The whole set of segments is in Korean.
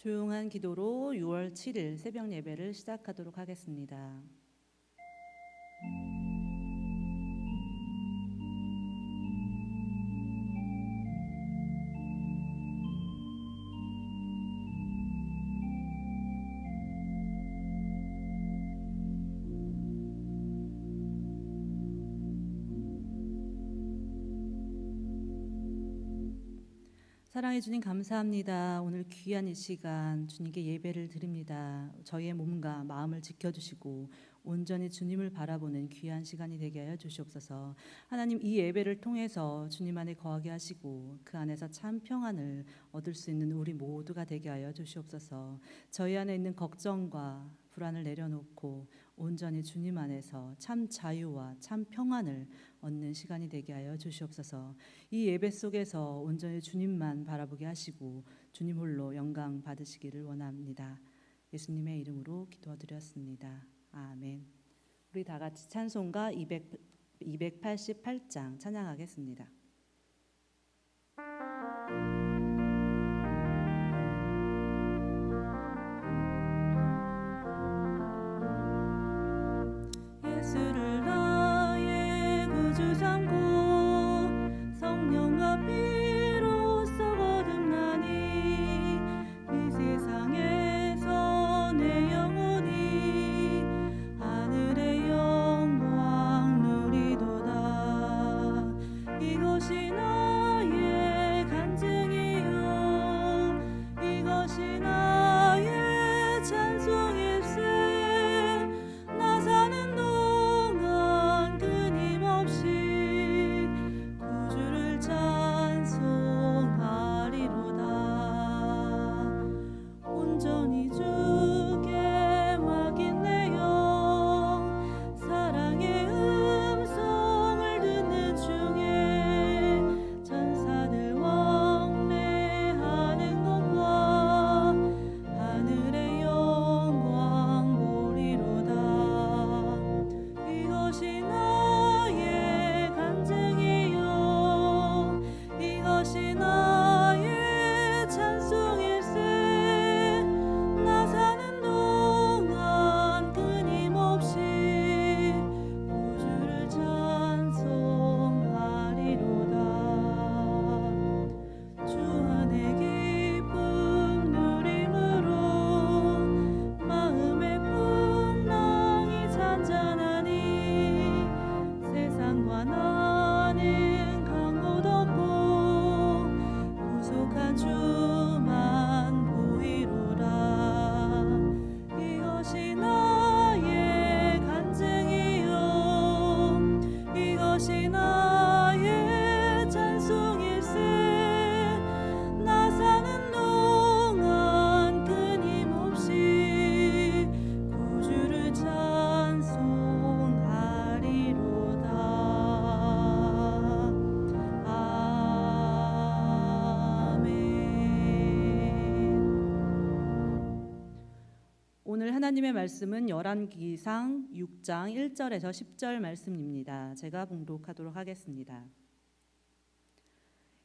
조용한 기도로 6월 7일 새벽 예배를 시작하도록 하겠습니다. 사랑해 주님 감사합니다. 오늘 귀한 이 시간 주님께 예배를 드립니다. 저희의 몸과 마음을 지켜주시고 온전히 주님을 바라보는 귀한 시간이 되게 하여 주시옵소서. 하나님, 이 예배를 통해서 주님 안에 거하게 하시고 그 안에서 참 평안을 얻을 수 있는 우리 모두가 되게 하여 주시옵소서. 저희 안에 있는 걱정과 불안을 내려놓고 온전히 주님 안에서 참 자유와 참 평안을 얻는 시간이 되게 하여 주시옵소서. 이 예배 속에서 온전히 주님만 바라보게 하시고 주님 홀로 영광 받으시기를 원합니다. 예수님의 이름으로 기도드렸습니다. 아멘. 우리 다 같이 찬송가 288장 찬양하겠습니다. 예수를 나의 구주 삼고 성령과 피로써 거듭나니 이 세상에서 내 영혼이 하늘의 영광 누리도다. 이것이 나의 간증이요 이것이 나의 찬송일세. 나 사는 동안 끊임없이 구주를 찬송하리로다. 온전히 주께 맡긴 내 영 사랑의 음성을 듣는 중에 천사들 왕래하는 것과 하늘의 영광 보리로다. 이것이 나의 간증이요 이것이 나의 찬송일세. 나 사는 동안 끊임없이 구주를 찬송하리로다. 주 안에 기쁨 누림으로 마음의 풍랑이 잔잔하니 세상과 나는 간 곳 없고 구속한 주만 보이로라. 이것이 나의 간증이요 이것이 나의 찬송일세. 나 사는 동안 끊임없이 구주를 찬송하리로다. 아멘. 오늘 하나님의 말씀은 열왕기상 6장 1절에서 10절 말씀입니다. 제가 봉독하도록 하겠습니다.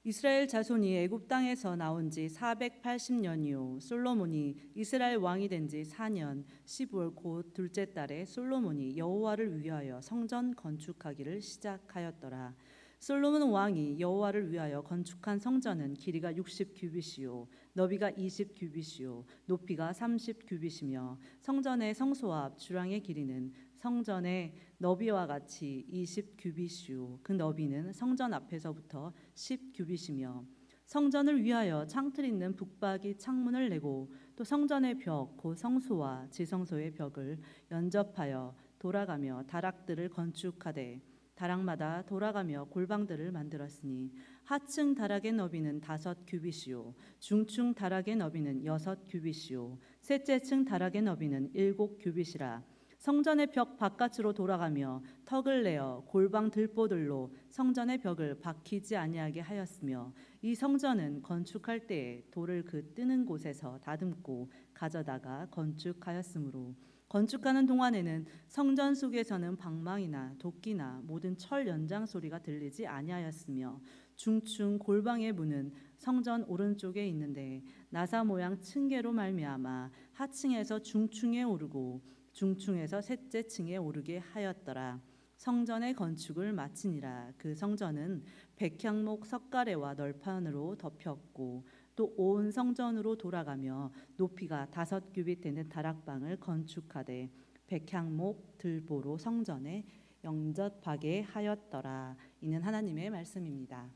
이스라엘 자손이 애굽 땅에서 나온 지 480년이요 솔로몬이 이스라엘 왕이 된 지 4년 10월 곧 둘째 달에 솔로몬이 여호와를 위하여 성전 건축하기를 시작하였더라. 솔로몬 왕이 여호와를 위하여 건축한 성전은 길이가 60규빗이요 너비가 20규빗이요 높이가 30규빗이며 성전의 성소와 앞 주랑의 길이는 성전의 너비와 같이 20규빗이요 그 너비는 성전 앞에서부터 10규빗이며 성전을 위하여 창틀 있는 북박이 창문을 내고 또 성전의 벽 곧 성소와 지성소의 벽을 연접하여 돌아가며 다락들을 건축하되 다락마다 돌아가며 골방들을 만들었으니 하층 다락의 너비는 5규빗이요 중층 다락의 너비는 6규빗이요 셋째 층 다락의 너비는 7규빗이라. 성전의 벽 바깥으로 돌아가며 턱을 내어 골방 들보들로 성전의 벽을 박히지 아니하게 하였으며 이 성전은 건축할 때에 돌을 그 뜨는 곳에서 다듬고 가져다가 건축하였으므로 건축하는 동안에는 성전 속에서는 방망이나 도끼나 모든 철 연장 소리가 들리지 아니하였으며 중층 골방의 문은 성전 오른쪽에 있는데 나사 모양 층계로 말미암아 하층에서 중층에 오르고 중층에서 셋째 층에 오르게 하였더라. 성전의 건축을 마치니라. 그 성전은 백향목 석가래와 널판으로 덮였고 또 온 성전으로 돌아가며 높이가 5규빗 되는 다락방을 건축하되 백향목 들보로 성전에 영접하게 하였더라. 이는 하나님의 말씀입니다.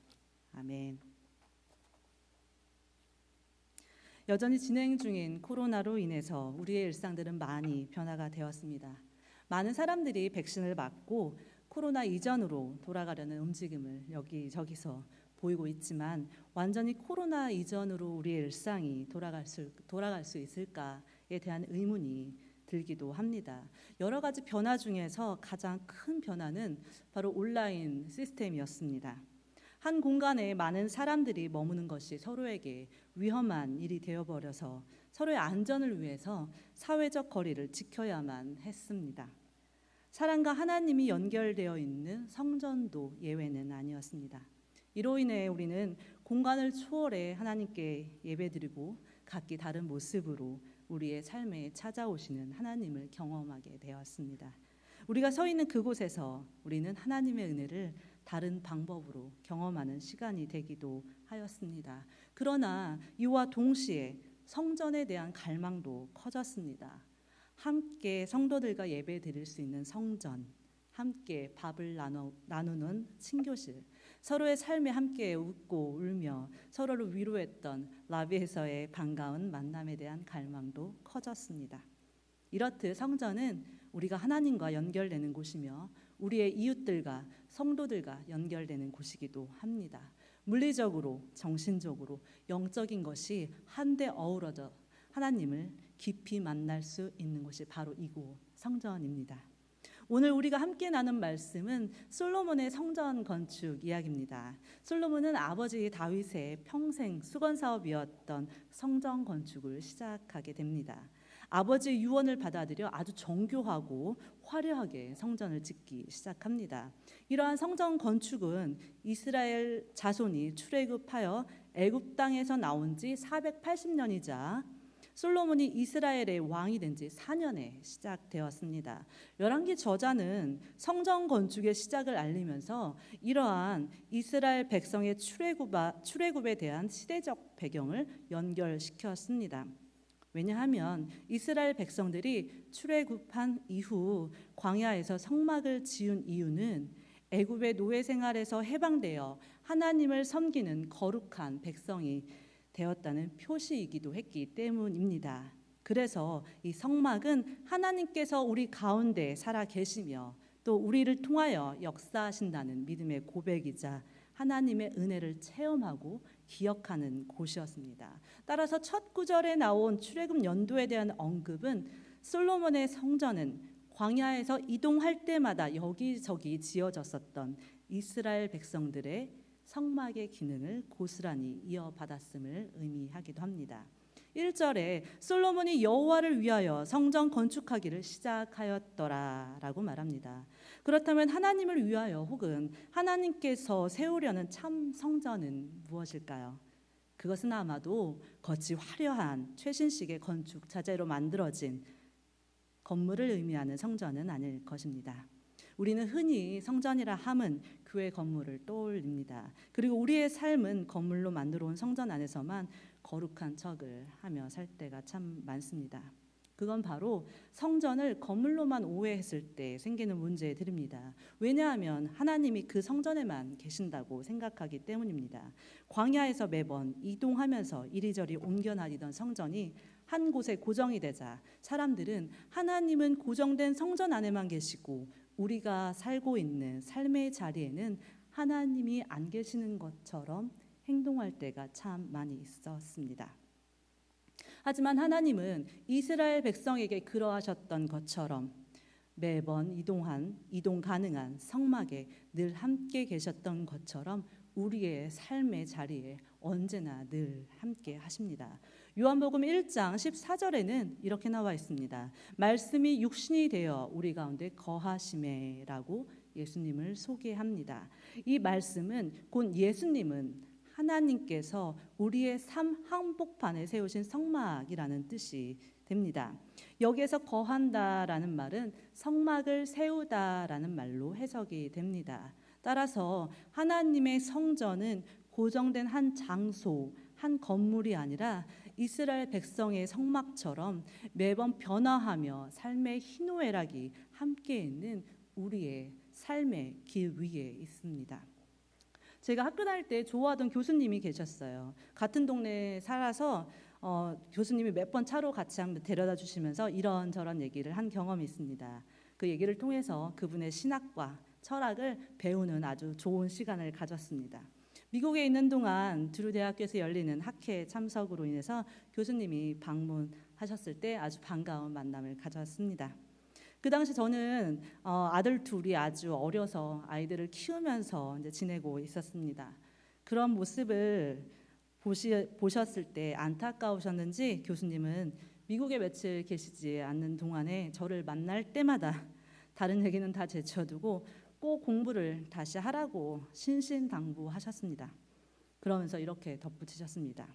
아멘. 여전히 진행 중인 코로나로 인해서 우리의 일상들은 많이 변화가 되었습니다. 많은 사람들이 백신을 맞고 코로나 이전으로 돌아가려는 움직임을 여기저기서 보이고 있지만 완전히 코로나 이전으로 우리의 일상이 돌아갈 수 있을까에 대한 의문이 들기도 합니다. 여러 가지 변화 중에서 가장 큰 변화는 바로 온라인 시스템이었습니다. 한 공간에 많은 사람들이 머무는 것이 서로에게 위험한 일이 되어버려서 서로의 안전을 위해서 사회적 거리를 지켜야만 했습니다. 사랑과 하나님이 연결되어 있는 성전도 예외는 아니었습니다. 이로 인해 우리는 공간을 초월해 하나님께 예배드리고 각기 다른 모습으로 우리의 삶에 찾아오시는 하나님을 경험하게 되었습니다. 우리가 서 있는 그곳에서 우리는 하나님의 은혜를 다른 방법으로 경험하는 시간이 되기도 하였습니다. 그러나 이와 동시에 성전에 대한 갈망도 커졌습니다. 함께 성도들과 예배 드릴 수 있는 성전, 함께 밥을 나누는 친교실, 서로의 삶에 함께 웃고 울며 서로를 위로했던 라비에서의 반가운 만남에 대한 갈망도 커졌습니다. 이렇듯 성전은 우리가 하나님과 연결되는 곳이며 우리의 이웃들과 성도들과 연결되는 곳이기도 합니다. 물리적으로, 정신적으로, 영적인 것이 한데 어우러져 하나님을 깊이 만날 수 있는 곳이 바로 이곳 성전입니다. 오늘 우리가 함께 나눈 말씀은 솔로몬의 성전 건축 이야기입니다. 솔로몬은 아버지 다윗의 평생 수건 사업이었던 성전 건축을 시작하게 됩니다. 아버지의 유언을 받아들여 아주 정교하고 화려하게 성전을 짓기 시작합니다. 이러한 성전 건축은 이스라엘 자손이 출애굽하여 애굽 땅에서 나온 지 480년이자 솔로몬이 이스라엘의 왕이 된 지 4년에 시작되었습니다. 열왕기 저자는 성전 건축의 시작을 알리면서 이러한 이스라엘 백성의 출애굽에 대한 시대적 배경을 연결시켰습니다. 왜냐하면 이스라엘 백성들이 출애굽한 이후 광야에서 성막을 지은 이유는 애굽의 노예 생활에서 해방되어 하나님을 섬기는 거룩한 백성이 되었다는 표시이기도 했기 때문입니다. 그래서 이 성막은 하나님께서 우리 가운데 살아 계시며 또 우리를 통하여 역사하신다는 믿음의 고백이자 하나님의 은혜를 체험하고 기억하는 곳이었습니다. 따라서 첫 구절에 나온 출애굽 연도에 대한 언급은 솔로몬의 성전은 광야에서 이동할 때마다 여기저기 지어졌었던 이스라엘 백성들의 성막의 기능을 고스란히 이어받았음을 의미하기도 합니다. 1절에 솔로몬이 여호와를 위하여 성전 건축하기를 시작하였더라라고 말합니다. 그렇다면 하나님을 위하여 혹은 하나님께서 세우려는 참 성전은 무엇일까요? 그것은 아마도 겉이 화려한 최신식의 건축 자재로 만들어진 건물을 의미하는 성전은 아닐 것입니다. 우리는 흔히 성전이라 함은 교회 건물을 떠올립니다. 그리고 우리의 삶은 건물로 만들어 온 성전 안에서만 거룩한 척을 하며 살 때가 참 많습니다. 그건 바로 성전을 건물로만 오해했을 때 생기는 문제들입니다. 왜냐하면 하나님이 그 성전에만 계신다고 생각하기 때문입니다. 광야에서 매번 이동하면서 이리저리 옮겨 다니던 성전이 한 곳에 고정이 되자 사람들은 하나님은 고정된 성전 안에만 계시고 우리가 살고 있는 삶의 자리에는 하나님이 안 계시는 것처럼 행동할 때가 참 많이 있었습니다. 하지만 하나님은 이스라엘 백성에게 그러하셨던 것처럼 매번 이동 가능한 성막에 늘 함께 계셨던 것처럼 우리의 삶의 자리에 언제나 늘 함께 하십니다. 요한복음 1장 14절에는 이렇게 나와 있습니다. 말씀이 육신이 되어 우리 가운데 거하심에라고 예수님을 소개합니다. 이 말씀은 곧 예수님은 하나님께서 우리의 삶 한복판에 세우신 성막이라는 뜻이 됩니다. 여기에서 거한다라는 말은 성막을 세우다라는 말로 해석이 됩니다. 따라서 하나님의 성전은 고정된 한 장소, 한 건물이 아니라 이스라엘 백성의 성막처럼 매번 변화하며 삶의 희노애락이 함께 있는 우리의 삶의 길 위에 있습니다. 제가 학교 다닐 때 좋아하던 교수님이 계셨어요. 같은 동네에 살아서 교수님이 몇 번 차로 같이 한번 데려다 주시면서 이런저런 얘기를 한 경험이 있습니다. 그 얘기를 통해서 그분의 신학과 철학을 배우는 아주 좋은 시간을 가졌습니다. 미국에 있는 동안 드루 대학교에서 열리는 학회 참석으로 인해서 교수님이 방문하셨을 때 아주 반가운 만남을 가졌습니다. 그 당시 저는 아들 둘이 아주 어려서 아이들을 키우면서 이제 지내고 있었습니다. 그런 모습을 보셨을 때 안타까우셨는지 교수님은 미국에 며칠 계시지 않는 동안에 저를 만날 때마다 다른 얘기는 다 제쳐두고 꼭 공부를 다시 하라고 신신당부하셨습니다. 그러면서 이렇게 덧붙이셨습니다.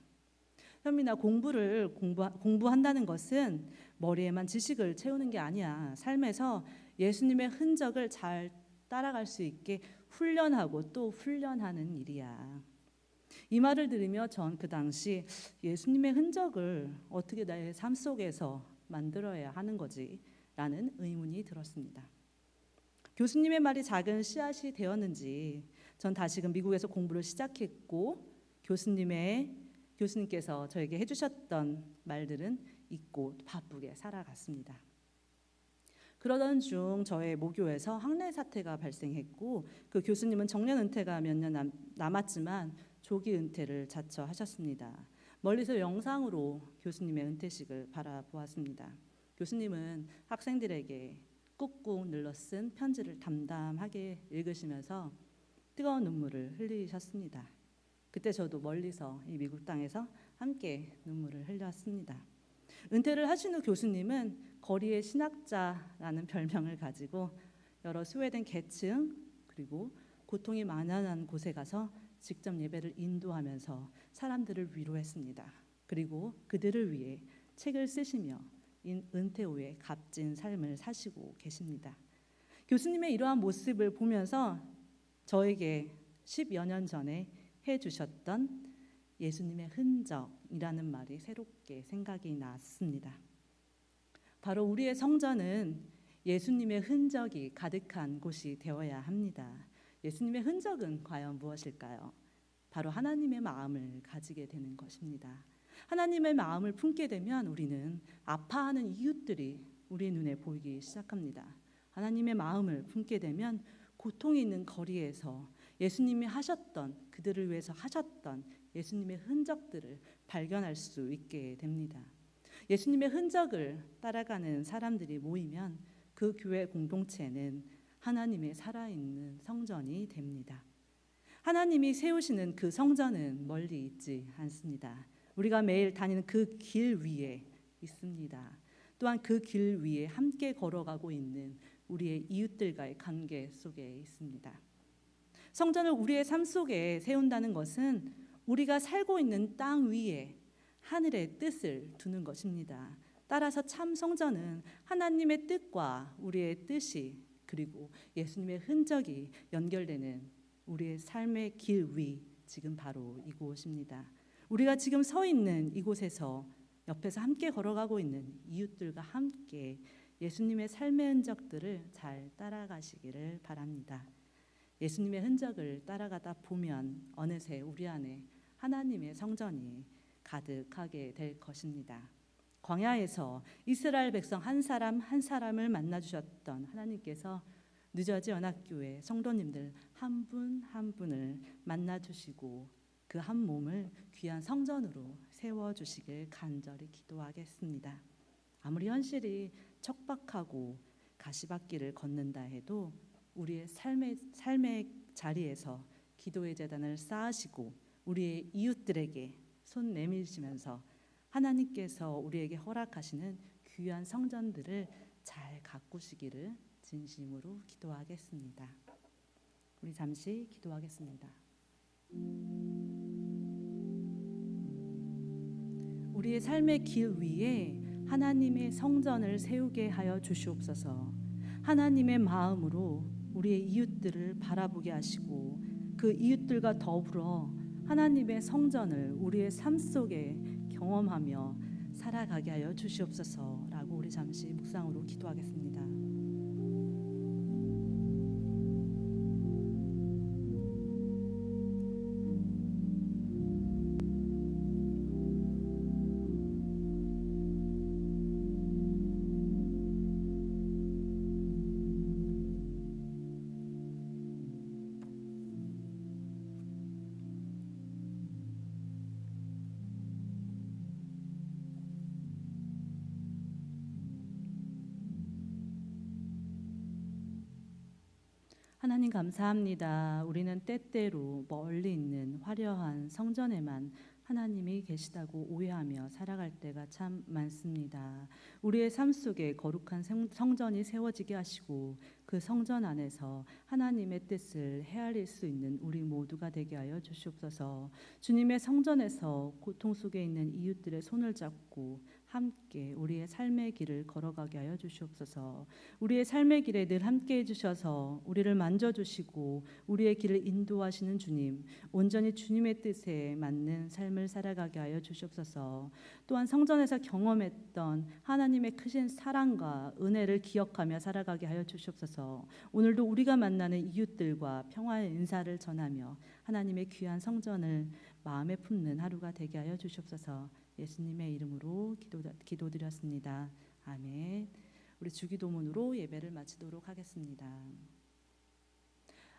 현민아, 공부한다는 것은 머리에만 지식을 채우는 게 아니야. 삶에서 예수님의 흔적을 잘 따라갈 수 있게 훈련하고 또 훈련하는 일이야. 이 말을 들으며 전 그 당시 예수님의 흔적을 어떻게 나의 삶 속에서 만들어야 하는 거지? 라는 의문이 들었습니다. 교수님의 말이 작은 씨앗이 되었는지 전 다시금 미국에서 공부를 시작했고 교수님께서 저에게 해주셨던 말들은 잊고 바쁘게 살아갔습니다. 그러던 중 저의 모교에서 학내 사태가 발생했고 그 교수님은 정년 은퇴가 몇 년 남았지만 조기 은퇴를 자처하셨습니다. 멀리서 영상으로 교수님의 은퇴식을 바라보았습니다. 교수님은 학생들에게 꾹꾹 눌러 쓴 편지를 담담하게 읽으시면서 뜨거운 눈물을 흘리셨습니다. 그때 저도 멀리서 이 미국 땅에서 함께 눈물을 흘렸습니다. 은퇴를 하신 후 교수님은 거리의 신학자라는 별명을 가지고 여러 소외된 계층 그리고 고통이 만연한 곳에 가서 직접 예배를 인도하면서 사람들을 위로했습니다. 그리고 그들을 위해 책을 쓰시며 은퇴 후에 값진 삶을 사시고 계십니다. 교수님의 이러한 모습을 보면서 저에게 10여 년 전에 해주셨던 예수님의 흔적이라는 말이 새롭게 생각이 났습니다. 바로 우리의 성전은 예수님의 흔적이 가득한 곳이 되어야 합니다. 예수님의 흔적은 과연 무엇일까요? 바로 하나님의 마음을 가지게 되는 것입니다. 하나님의 마음을 품게 되면 우리는 아파하는 이웃들이 우리 눈에 보이기 시작합니다. 하나님의 마음을 품게 되면 고통이 있는 거리에서 예수님이 하셨던 그들을 위해서 하셨던 예수님의 흔적들을 발견할 수 있게 됩니다. 예수님의 흔적을 따라가는 사람들이 모이면 그 교회 공동체는 하나님의 살아있는 성전이 됩니다. 하나님이 세우시는 그 성전은 멀리 있지 않습니다. 우리가 매일 다니는 그 길 위에 있습니다. 또한 그 길 위에 함께 걸어가고 있는 우리의 이웃들과의 관계 속에 있습니다. 성전을 우리의 삶 속에 세운다는 것은 우리가 살고 있는 땅 위에 하늘의 뜻을 두는 것입니다. 따라서 참 성전은 하나님의 뜻과 우리의 뜻이 그리고 예수님의 흔적이 연결되는 우리의 삶의 길 위, 지금 바로 이곳입니다. 우리가 지금 서 있는 이곳에서 옆에서 함께 걸어가고 있는 이웃들과 함께 예수님의 삶의 흔적들을 잘 따라가시기를 바랍니다. 예수님의 흔적을 따라가다 보면 어느새 우리 안에 하나님의 성전이 가득하게 될 것입니다. 광야에서 이스라엘 백성 한 사람 한 사람을 만나 주셨던 하나님께서 뉴저지 연합교회 성도님들 한 분 한 분을 만나 주시고 그 한 몸을 귀한 성전으로 세워 주시길 간절히 기도하겠습니다. 아무리 현실이 척박하고 가시밭길을 걷는다 해도 우리의 삶의 자리에서 기도의 재단을 쌓으시고 우리의 이웃들에게 손 내밀시면서 하나님께서 우리에게 허락하시는 귀한 성전들을 잘 가꾸시기를 진심으로 기도하겠습니다. 우리 잠시 기도하겠습니다. 우리의 삶의 길 위에 하나님의 성전을 세우게 하여 주시옵소서. 하나님의 마음으로 우리의 이웃들을 바라보게 하시고 그 이웃들과 더불어 하나님의 성전을 우리의 삶 속에 경험하며 살아가게 하여 주시옵소서라고 우리 잠시 묵상으로 기도하겠습니다. 하나님 감사합니다. 우리는 때때로 멀리 있는 화려한 성전에만 하나님이 계시다고 오해하며 살아갈 때가 참 많습니다. 우리의 삶 속에 거룩한 성전이 세워지게 하시고 그 성전 안에서 하나님의 뜻을 헤아릴 수 있는 우리 모두가 되게 하여 주시옵소서. 주님의 성전에서 고통 속에 있는 이웃들의 손을 잡고 함께 우리의 삶의 길을 걸어가게 하여 주시옵소서. 우리의 삶의 길에 늘 함께 해주셔서 우리를 만져주시고 우리의 길을 인도하시는 주님, 온전히 주님의 뜻에 맞는 삶을 살아가게 하여 주시옵소서. 또한 성전에서 경험했던 하나님의 크신 사랑과 은혜를 기억하며 살아가게 하여 주시옵소서. 오늘도 우리가 만나는 이웃들과 평화의 인사를 전하며 하나님의 귀한 성전을 마음에 품는 하루가 되게 하여 주시옵소서. 예수님의 이름으로 기도드렸습니다. 아멘. 우리 주기도문으로 예배를 마치도록 하겠습니다.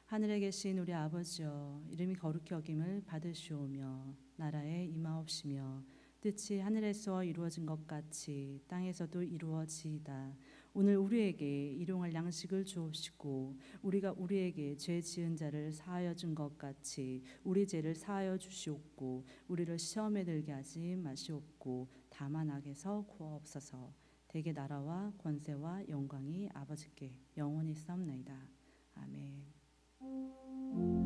하늘에 계신 우리 아버지여, 이름이 거룩히 여김을 받으시오며 나라에 임하옵시며 뜻이 하늘에서 이루어진 것 같이 땅에서도 이루어지이다. 오늘 우리에게 일용할 양식을 주옵시고 우리가 우리에게 죄 지은 자를 사하여 준 것 같이 우리 죄를 사하여 주시옵고 우리를 시험에 들게 하지 마시옵고 다만 악에서 구하옵소서. 대개 나라와 권세와 영광이 아버지께 영원히 있사옵나이다. 아멘.